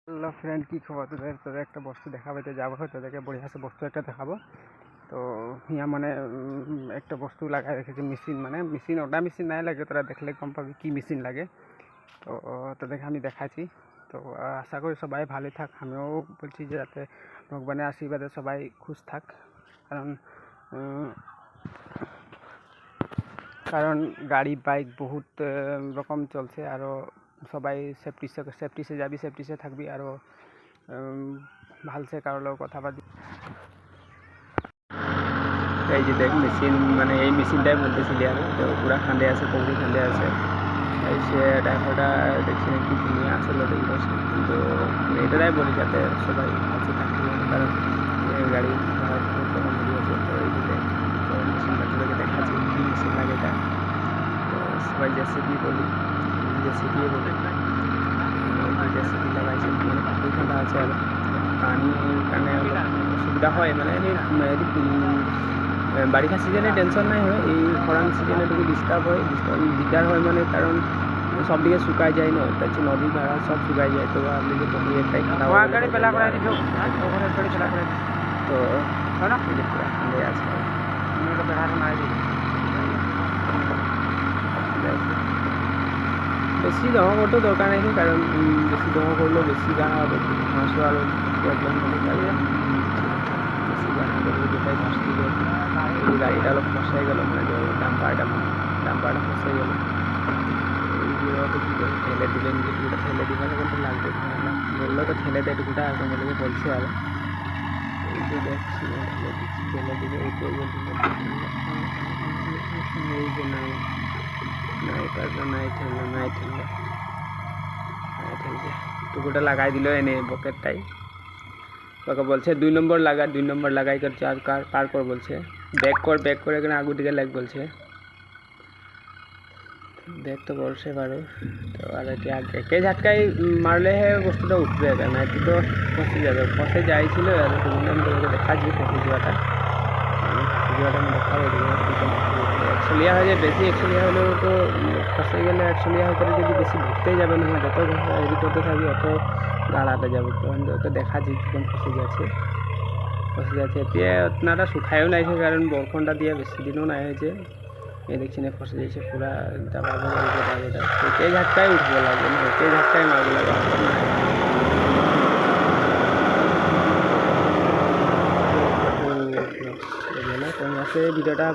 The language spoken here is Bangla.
হ্যালো ফ্রেন্ড, কী খবর? তোদের একটা বস্তু দেখাবে যাবো, তোদেরকে বঢ়িয়া সে বস্তু একটা দেখাবো। তো ইয়া মানে একটা বস্তু লাগাই রেখেছে, মেশিন, মানে মেশিন, ওটা মেশিন নাই লাগে, তোরা দেখলে কম পাবি কী মেশিন লাগে। তো তোদেরকে আমি দেখাচ্ছি। তো আশা করি সবাই ভালো থাক। আমিও বলছি যে যাতে ভগবানের আশীর্বাদে সবাই খুশ থাক, কারণ কারণ গাড়ি বাইক বহুত রকম চলছে, আরও সবাই সেফটি যাবি, সেফটিসে থাকবি, আরও ভালসে কারোর লগত কথা পাতি। এই যে দেখ মেশিন, মানে এই মেশিনটাই বলতেছিলি আমি, তো পুরা খান্দে আছে, কৌড়ি খান্দে আছে। এই সে ড্রাইভারটা দেখছি কি নিয়ে আসলে দেখবছে, কিন্তু এটাই বলি যাতে সবাই ভালসে থাকবে, কারণ গাড়ি ভাড়া কম হয়ে আছে। তো এই যে দেখ, তো মেশিনটা তোদেরকে দেখাচ্ছি কী মেশিন লাগে এটা। তো সবাই জেসিবি বলি, জেসিবি বলি, জেসিবি লাগাইছে, মানে পুকুর খান্দা আছে, আর পানির কারণে অসুবিধা হয়, মানে বাৰিষা সিজনে টেনশন নাই হয়, এই খরাং সিজনে একটু ডিস্টার্ব দিগদার হয়, মানে কারণ সব দিকে শুকায় যায় না, তার নদী ভাড়া সব শুকায় যায়। তো আপনি যে পুকুর একটাই খাওয়া তো খান্দে আছে, বেশি জমা করতেও দরকার নেই, কারণ বেশি জমা করলেও বেশি গাড়া হবে, মাছও আরও প্রবলেম হবে। বেশি গাড়া করলে যেটাই ঘাস দিলে এই গাড়িটা অলপ ফসাই গেল, মানে ডাম্পারটা ফসাই গেল, এইগুলো কী করে ঠেলে দিলেন, যেটুকুটা ঠেলে দিবেন কিন্তু লাগবে, বললো তো ঠেলে দেয় টুকুটা, আর তোমাদেরকে বলছে। আর এই যে দেখছি ঠেলে দিবে, এই যে নাই ঠেলছে, টুকুটা লাগাই দিল এনে বকেটটাই। তোকে বলছে 2 নম্বর লাগা, 2 নম্বর লাগাই কর চার পার কর বলছে, ব্যাক করে এখানে আগু দিকে লাগ বলছে, ব্যাক তো করছে পারো। তো আর একে ঝাটকাই মারলে হে বস্তুটা উঠবে, কারণ এটি তো ফসে যাইছিল, আর সেদিন আমি তোকে দেখাচ্ছি ফসে যাওয়াটা আমি দেখাবো। একশোলিয়া হয়ে যায়, বেশি একশোলিয়া হলেও তো ফসে গেলে একশোলিয়া হয়ে করে যদি বেশি ঢুকতেই যাবে না, যত রেডি করতে থাকবি অত গাড়াতে যাবে। তো আমি তোকে দেখাচ্ছি কীরকম ফসে যাচ্ছে এতিয়া আপনারা শুকায়ও নাইছে, কারণ বরষুণটা দিয়ে বেশি দিনও নাই হয়েছে। এই দেখছি না ফসে যাচ্ছে পুরা, একে ঝাটকাই উঠবো লাগবে না, একে ঝাটকাই মারবো লাগবে। ভিডিওটা